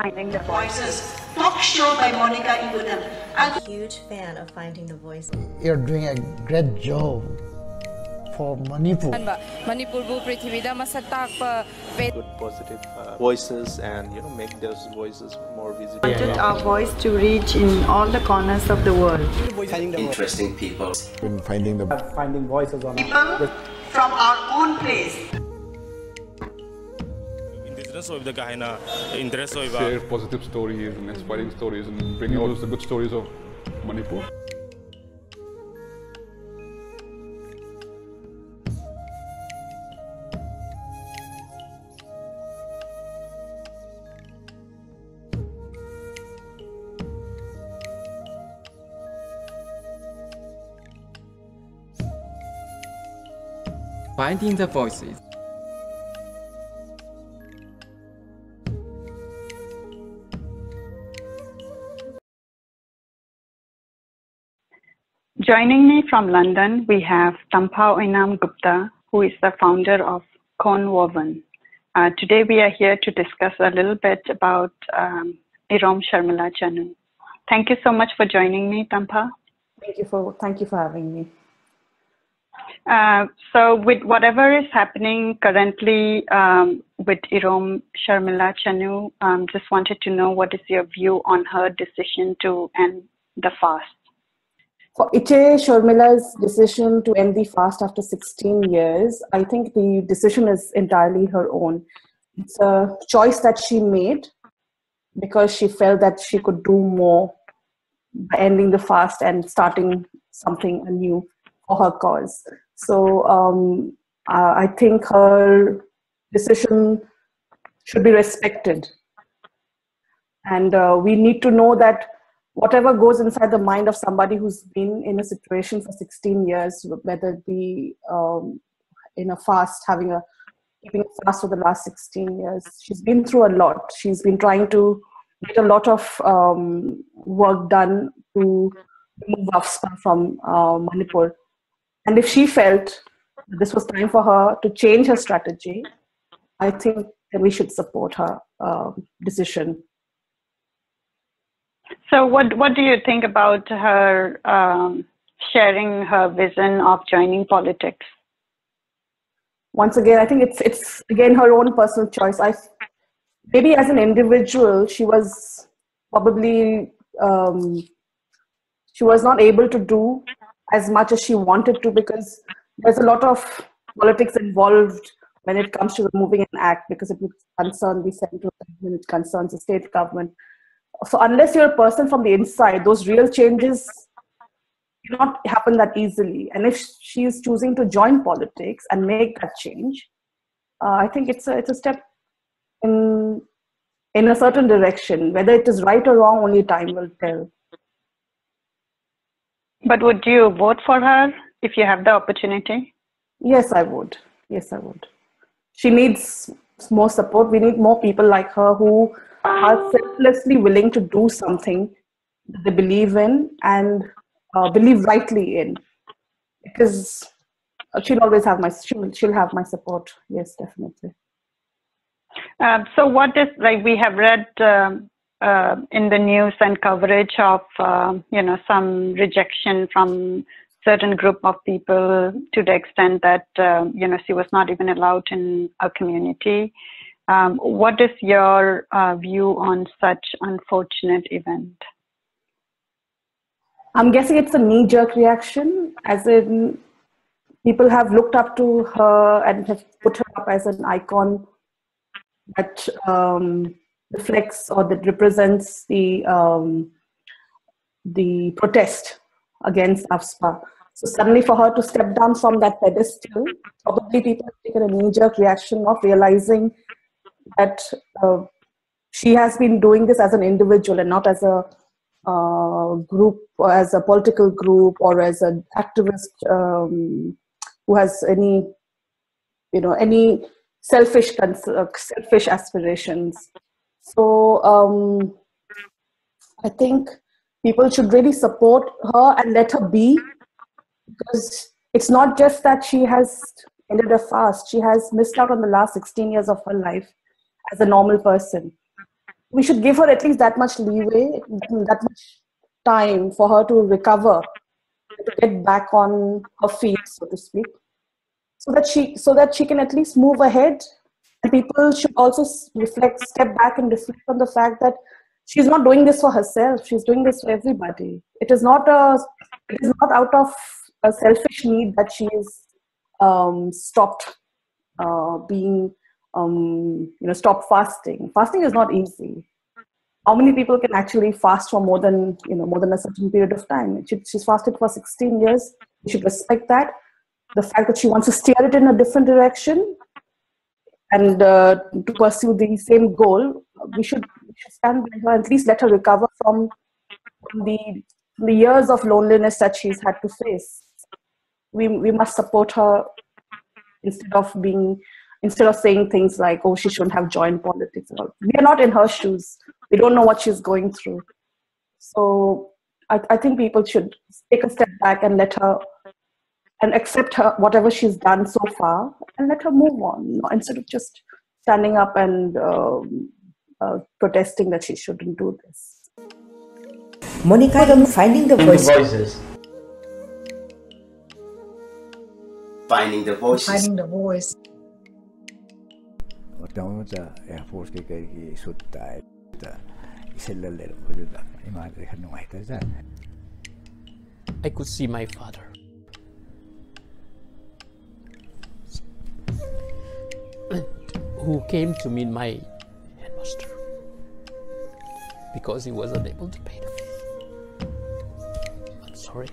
Finding the Voices talk show by Monica Ibunam. I'm a huge fan of Finding the Voices. You're doing a great job for Manipur. Manipur bu prithivida masatak good positive voices and make those voices more visible. We wanted our voice to reach in all the corners of the world. Interesting people. Finding Voices on people from our own place. Share positive stories and inspiring stories and bring out the good stories of Manipur. Finding the Voices. Joining me from London, we have Tampha Oinam Gupta, who is the founder of Woven. Today we are here to discuss a little bit about Irom Sharmila Chanu. Thank you so much for joining me, Tampha. Thank you for having me. So with whatever is happening currently with Irom Sharmila Chanu, just wanted to know what is your view on her decision to end the fast? For Sharmila's decision to end the fast after 16 years, I think the decision is entirely her own. It's a choice that she made because she felt that she could do more by ending the fast and starting something anew for her cause. So I think her decision should be respected. And we need to know that whatever goes inside the mind of somebody who's been in a situation for 16 years, whether it be in a fast, keeping a fast for the last 16 years, she's been through a lot. She's been trying to get a lot of work done to remove AFSPA from Manipur. And if she felt this was time for her to change her strategy, I think that we should support her decision. So what do you think about her sharing her vision of joining politics? Once again, I think it's again her own personal choice. Maybe as an individual, she was probably she was not able to do as much as she wanted to, because there's a lot of politics involved when it comes to removing an act, because it would concern the central government, it concerns the state government. So unless you're a person from the inside, those real changes do not happen that easily. And if she's choosing to join politics and make that change, I think it's a step in a certain direction. Whether it is right or wrong, only time will tell. But would you vote for her if you have the opportunity? Yes, I would. Yes, I would. She needs more support. We need more people like her who are selflessly willing to do something that they believe in and believe rightly in. Because she'll always have she'll have my support. Yes, definitely. So what is, like, we have read in the news and coverage of some rejection from certain group of people to the extent that she was not even allowed in a community. What is your view on such unfortunate event? I'm guessing it's a knee-jerk reaction, as in people have looked up to her and have put her up as an icon that reflects or that represents the protest against AFSPA. So suddenly for her to step down from that pedestal, probably people have taken a knee-jerk reaction of realizing that she has been doing this as an individual and not as a group, or as a political group, or as an activist who has any selfish aspirations. So I think people should really support her and let her be, because it's not just that she has ended a fast. She has missed out on the last 16 years of her life as a normal person. we should give her at least that much leeway, that much time for her to recover, to get back on her feet, so to speak, so that she can at least move ahead. And people should also step back and reflect on the fact that she's not doing this for herself. She's doing this for everybody. It is not out of a selfish need that she is stopped stop fasting. Fasting is not easy. How many people can actually fast for more than a certain period of time? She's fasted for 16 years. We should respect that. The fact that she wants to steer it in a different direction and to pursue the same goal, we should stand by her, at least let her recover from the years of loneliness that she's had to face. We must support her instead of saying things like, oh, she shouldn't have joined politics. We are not in her shoes. We don't know what she's going through. So I think people should take a step back and let her and accept her, whatever she's done so far, and let her move on, instead of just standing up and protesting that she shouldn't do this. Monica, Finding the Voices. Finding the Voices. Finding the Voice. I could see my father. Who came to meet my headmaster because he was unable to pay the fee. I'm sorry.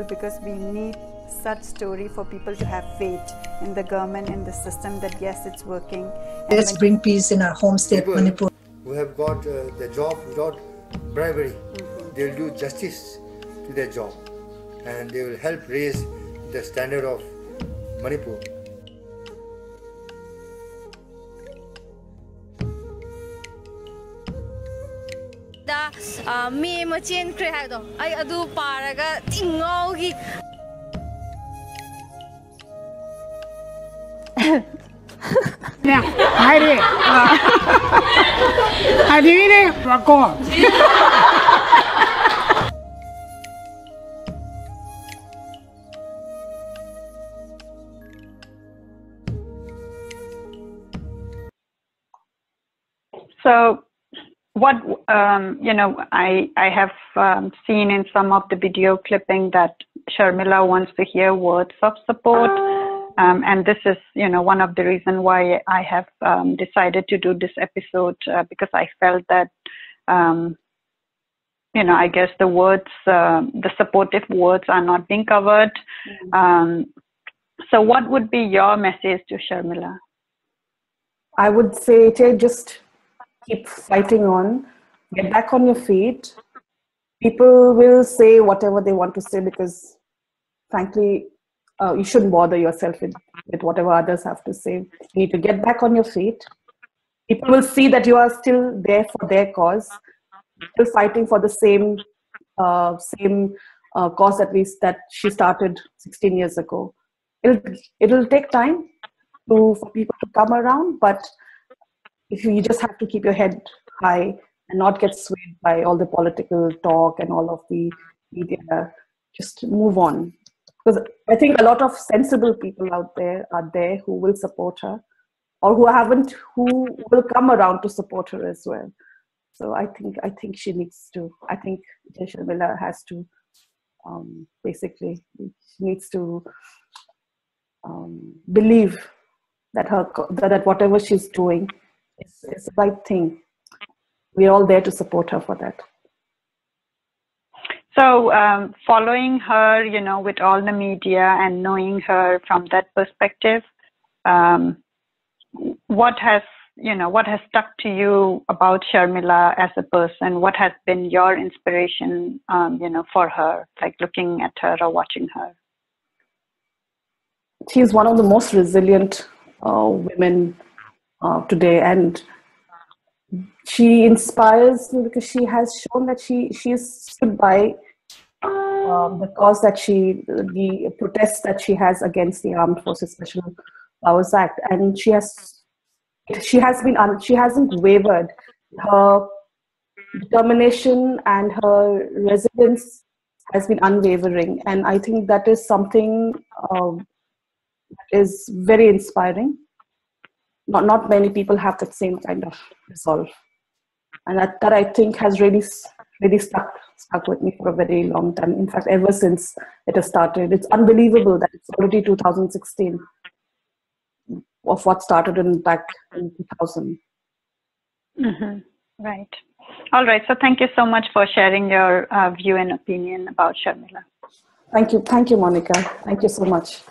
Because we need such story for people to have faith in the government and the system that yes, it's working. Let's bring peace in our home state, Manipur. Who have got the job without bribery, they will do justice to their job and they will help raise the standard of Manipur. Me machine creado. I adu paraga tingogi. Yeah, I did So what I have seen in some of the video clipping that Sharmila wants to hear words of support, and this is one of the reasons why I have decided to do this episode, because I felt that I guess the words, the supportive words are not being covered. So what would be your message to Sharmila? I would say, just keep fighting on, get back on your feet. People will say whatever they want to say because, frankly, you shouldn't bother yourself with whatever others have to say. You need to get back on your feet. People will see that you are still there for their cause, still fighting for the same cause that she started 16 years ago. It'll take time for people to come around, but if you just have to keep your head high and not get swayed by all the political talk and all of the media, just move on. Because I think a lot of sensible people out there are there who will support her, or who will come around to support her as well. So I think she needs to. I think Sharmila has to basically, she needs to believe that whatever she's doing is the right thing. We're all there to support her for that. So following her, with all the media and knowing her from that perspective, what has stuck to you about Sharmila as a person? What has been your inspiration, for her, like looking at her or watching her? She's one of the most resilient women today, and she inspires me because she has shown that she is stood by the cause that the protests that she has against the Armed Forces Special Powers Act, and she hasn't wavered. Her determination and her resilience has been unwavering, and I think that is something is very inspiring. Not many people have that same kind of resolve, and that I think has really stuck with me for a very long time. In fact, ever since it has started, it's unbelievable that it's already 2016 of what started back in 2000. Mm-hmm. Right. All right. So thank you so much for sharing your view and opinion about Sharmila. Thank you, Monica. Thank you so much.